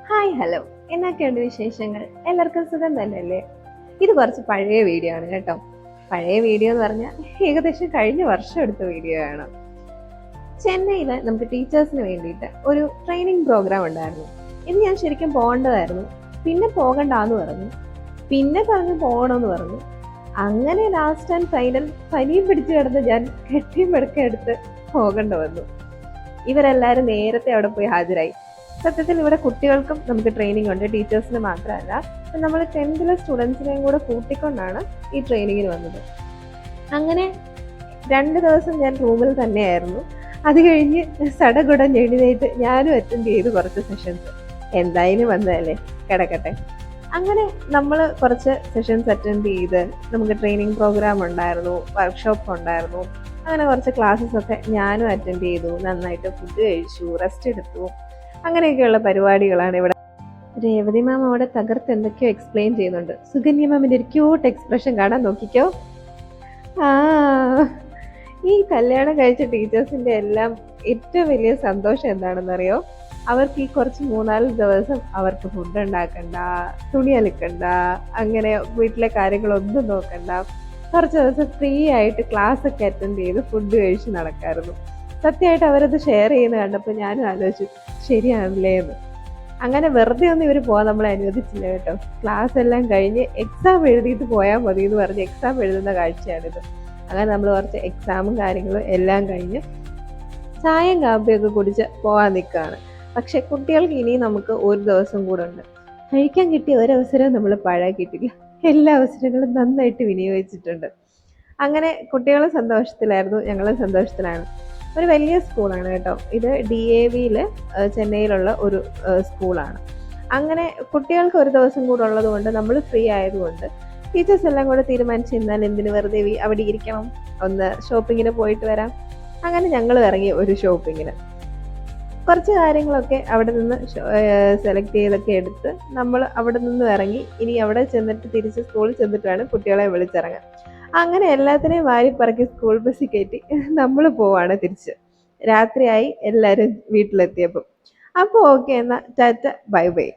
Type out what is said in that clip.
Hi hello, എന്നൊക്കെയുണ്ട് വിശേഷങ്ങൾ? എല്ലാവർക്കും സുഖം തന്നെയല്ലേ? ഇത് കുറച്ച് പഴയ വീഡിയോ ആണ് കേട്ടോ. പഴയ വീഡിയോ എന്ന് പറഞ്ഞാൽ ഏകദേശം കഴിഞ്ഞ വർഷം എടുത്ത വീഡിയോ ആണ്. ചെന്നൈയിൽ നമുക്ക് ടീച്ചേഴ്സിന് വേണ്ടിയിട്ട് ഒരു ട്രെയിനിങ് പ്രോഗ്രാം ഉണ്ടായിരുന്നു. ഇത് ഞാൻ ശരിക്കും പോകേണ്ടതായിരുന്നു. പിന്നെ പോകണ്ടാന്ന് പറഞ്ഞു. പിന്നെ പറഞ്ഞു പോകണമെന്ന് പറഞ്ഞു. അങ്ങനെ ലാസ്റ്റ് ആൻഡ് ഫൈനൽ പനിയും പിടിച്ചു കിടന്ന് ഞാൻ കെട്ടിയും പെടുക്കം എടുത്ത് പോകേണ്ട വന്നു. ഇവരെല്ലാവരും നേരത്തെ അവിടെ പോയി ഹാജരായി. സത്യത്തിൽ ഇവിടെ കുട്ടികൾക്കും നമുക്ക് ട്രെയിനിങ് ഉണ്ട്, ടീച്ചേഴ്സിന് മാത്രമല്ല. നമ്മൾ 10th സ്റ്റുഡൻസിനെയും കൂടെ കൂട്ടിക്കൊണ്ടാണ് ഈ ട്രെയിനിങ്ങിന് വന്നത്. അങ്ങനെ 2 ദിവസം ഞാൻ റൂമിൽ തന്നെയായിരുന്നു. അത് കഴിഞ്ഞ് സടകുടം എഴുന്നേറ്റ് ഞാനും അറ്റൻഡ് ചെയ്തു കുറച്ച് സെഷൻസ്. എന്തായാലും വന്നതല്ലേ, കിടക്കട്ടെ. അങ്ങനെ നമ്മൾ കുറച്ച് സെഷൻസ് അറ്റൻഡ് ചെയ്ത് നമുക്ക് ട്രെയിനിങ് പ്രോഗ്രാം ഉണ്ടായിരുന്നു, വർക്ക്ഷോപ്പ് ഉണ്ടായിരുന്നു. അങ്ങനെ കുറച്ച് ക്ലാസ്സസ് ഒക്കെ ഞാനും അറ്റൻഡ് ചെയ്തു. നന്നായിട്ട് ഫുഡ് കഴിച്ചു, റെസ്റ്റ് എടുത്തു. അങ്ങനെയൊക്കെയുള്ള പരിപാടികളാണ് ഇവിടെ. രേവതി മാം അവിടെ തകർത്ത് എന്തൊക്കെയോ എക്സ്പ്ലെയിൻ ചെയ്യുന്നുണ്ട്. സുകന്യ മാമിന്റെ ഒരു ക്യൂട്ട് എക്സ്പ്രഷൻ കാണാൻ നോക്കിക്കോ. ആ ഈ കല്യാണം കഴിച്ച ടീച്ചേഴ്സിന്റെ എല്ലാം ഏറ്റവും വലിയ സന്തോഷം എന്താണെന്നറിയോ? അവർക്ക് ഈ കുറച്ച് 3-4 ദിവസം അവർക്ക് ഫുഡ് ഉണ്ടാക്കണ്ട, തുണി അലക്കണ്ട, അങ്ങനെ വീട്ടിലെ കാര്യങ്ങളൊന്നും നോക്കണ്ട. കുറച്ച് ദിവസം ഫ്രീ ആയിട്ട് ക്ലാസ് ഒക്കെ അറ്റൻഡ് ചെയ്ത് ഫുഡ് കഴിച്ച് നടക്കായിരുന്നു. സത്യമായിട്ട് അവരത് ഷെയർ ചെയ്യുന്ന കണ്ടപ്പോൾ ഞാനും ആലോചിച്ചു, ശരിയാണല്ലേ എന്ന്. അങ്ങനെ വെറുതെ ഒന്നും ഇവർ പോകാൻ നമ്മളെ അനുവദിച്ചില്ല കേട്ടോ. ക്ലാസ് എല്ലാം കഴിഞ്ഞ് എക്സാം എഴുതിയിട്ട് പോയാൽ മതി എന്ന് പറഞ്ഞ് എക്സാം എഴുതുന്ന കാഴ്ചയാണിത്. അങ്ങനെ നമ്മൾ കുറച്ച് എക്സാമും കാര്യങ്ങളും എല്ലാം കഴിഞ്ഞ് ചായയും കാപ്പിയൊക്കെ കുടിച്ച് പോകാൻ നിൽക്കുകയാണ്. പക്ഷെ കുട്ടികൾക്ക് ഇനി നമുക്ക് ഒരു ദിവസം കൂടെ ഉണ്ട്. കഴിക്കാൻ കിട്ടിയ ഒരവസരവും നമ്മൾ പാഴാക്കിയിട്ടില്ല. എല്ലാ അവസരങ്ങളും നന്നായിട്ട് വിനിയോഗിച്ചിട്ടുണ്ട്. അങ്ങനെ കുട്ടികളും സന്തോഷത്തിലായിരുന്നു, ഞങ്ങളും സന്തോഷത്തിലാണ്. ഒരു വലിയ സ്കൂളാണ് കേട്ടോ. ഇത് DAVയിൽ ചെന്നൈയിലുള്ള ഒരു സ്കൂളാണ്. അങ്ങനെ കുട്ടികൾക്ക് ഒരു ദിവസം കൂടെ ഉള്ളത് കൊണ്ട് നമ്മൾ ഫ്രീ ആയതുകൊണ്ട് ടീച്ചേഴ്സ് എല്ലാം കൂടെ തീരുമാനിച്ച് എന്നാൽ എന്തിനു വെറുതെ അവിടെ ഇരിക്കണം, ഒന്ന് ഷോപ്പിങ്ങിന് പോയിട്ട് വരാം. അങ്ങനെ ഞങ്ങൾ ഇറങ്ങി ഒരു ഷോപ്പിങ്ങിന്. കുറച്ച് കാര്യങ്ങളൊക്കെ അവിടെ നിന്ന് സെലക്ട് ചെയ്തൊക്കെ എടുത്ത് നമ്മൾ അവിടെ നിന്ന് ഇറങ്ങി. ഇനി അവിടെ ചെന്നിട്ട് തിരിച്ച് സ്കൂളിൽ ചെന്നിട്ട് വേണം കുട്ടികളെ വിളിച്ചിറങ്ങാൻ. അങ്ങനെ എല്ലാത്തിനെയും വാരിപ്പറക്കി സ്കൂൾ ബസ്സിൽ കയറ്റി നമ്മൾ പോവാണ് തിരിച്ച്. രാത്രിയായി എല്ലാവരും വീട്ടിലെത്തിയപ്പോൾ. അപ്പോൾ ഓക്കെ, എന്നാൽ ടാറ്റ ബൈ ബൈ.